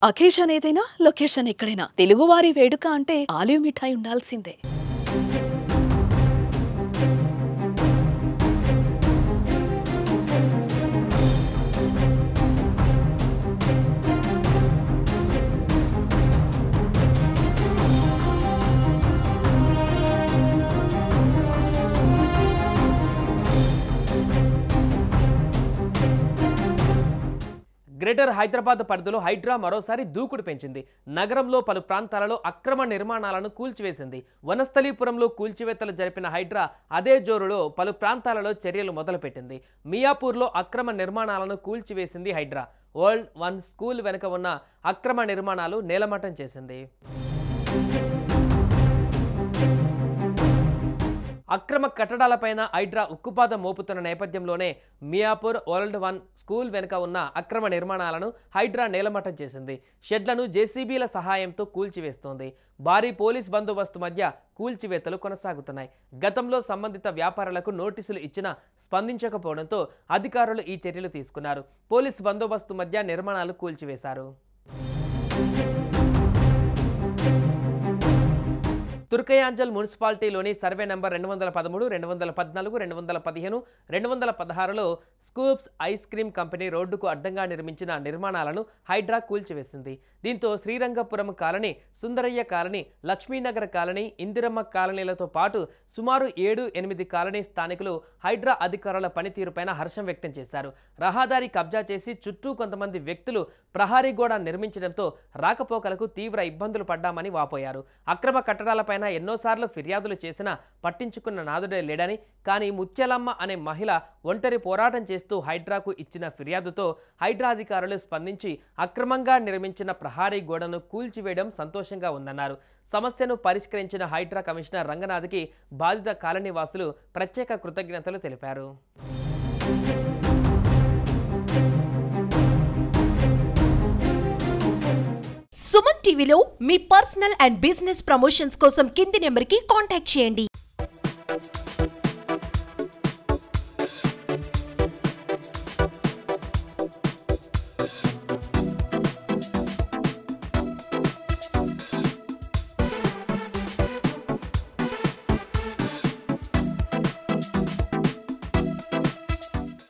Occasion ఏదైనా location ఎక్కడైనా తెలుగువారి వేడుక అంటే ఆలివ్ మిఠాయి ఉండాల్సిందే. గ్రేటర్ హైదరాబాద్ పరిధిలో హైడ్రా మరోసారి దూకుడు పెంచింది. నగరంలో పలు ప్రాంతాలలో అక్రమ నిర్మాణాలను కూల్చివేసింది. వనస్థలీపురంలో కూల్చివేతలు జరిపిన హైడ్రా అదే జోరులో పలు ప్రాంతాలలో చర్యలు మొదలుపెట్టింది. మియాపూర్లో అక్రమ నిర్మాణాలను కూల్చివేసింది హైడ్రా. వరల్డ్ 1 స్కూల్ వెనుక ఉన్న అక్రమ నిర్మాణాలు నేలమట్టం చేసింది. అక్రమ కట్టడాలపైన హైడ్రా ఉక్కుపాదం మోపుతున్న నేపథ్యంలోనే మియాపూర్ వరల్డ్ 1 స్కూల్ వెనుక ఉన్న అక్రమ నిర్మాణాలను హైడ్రా నేలమట్టం చేసింది. షెడ్లను జేసీబీల సహాయంతో కూల్చివేస్తోంది. భారీ పోలీస్ బందోబస్తు మధ్య కూల్చివేతలు కొనసాగుతున్నాయి. గతంలో సంబంధిత వ్యాపారులకు నోటీసులు ఇచ్చినా స్పందించకపోవడంతో అధికారులు ఈ చర్యలు తీసుకున్నారు. పోలీస్ బందోబస్తు మధ్య నిర్మాణాలు కూల్చివేశారు. తుర్కయాంజల్ మున్సిపాలిటీలోని సర్వే నంబర్ 213, 214, 215, 216లో స్కూప్స్ ఐస్ క్రీమ్ కంపెనీ రోడ్డుకు అడ్డంగా నిర్మించిన నిర్మాణాలను హైడ్రా కూల్చివేసింది. దీంతో Srirangapuram colony, Sundarayya colony, Lakshminagar colony, Indiramma కాలనీలతో పాటు సుమారు 7-8 కాలనీ స్థానికులు హైడ్రా అధికారుల పనితీరుపైన హర్షం వ్యక్తం చేశారు. రహదారి కబ్జా చేసి చుట్టూ కొంతమంది వ్యక్తులు ప్రహారీ గోడ నిర్మించడంతో రాకపోకలకు తీవ్ర ఇబ్బందులు పడ్డామని వాపోయారు. అక్రమ కట్టడాలపైన ఎన్నోసార్లు ఫిర్యాదులు చేసినా పట్టించుకున్న నాదుడే లేడని, కానీ ముత్యాలమ్మ అనే మహిళ ఒంటరి పోరాటం చేస్తూ హైడ్రాకు ఇచ్చిన ఫిర్యాదుతో హైడ్రా అధికారులు స్పందించి అక్రమంగా నిర్మించిన ప్రహారీ గోడను కూల్చివేయడం సంతోషంగా ఉందన్నారు. సమస్యను పరిష్కరించిన హైడ్రా కమిషనర్ రంగనాథ్కి బాధిత కాలనీ వాసులు ప్రత్యేక కృతజ్ఞతలు తెలిపారు. సుమన్ టీవీలో మీ పర్సనల్ అండ్ బిజినెస్ ప్రమోషన్స్ కోసం కింది నెంబర్కి కాంటాక్ట్ చేయండి.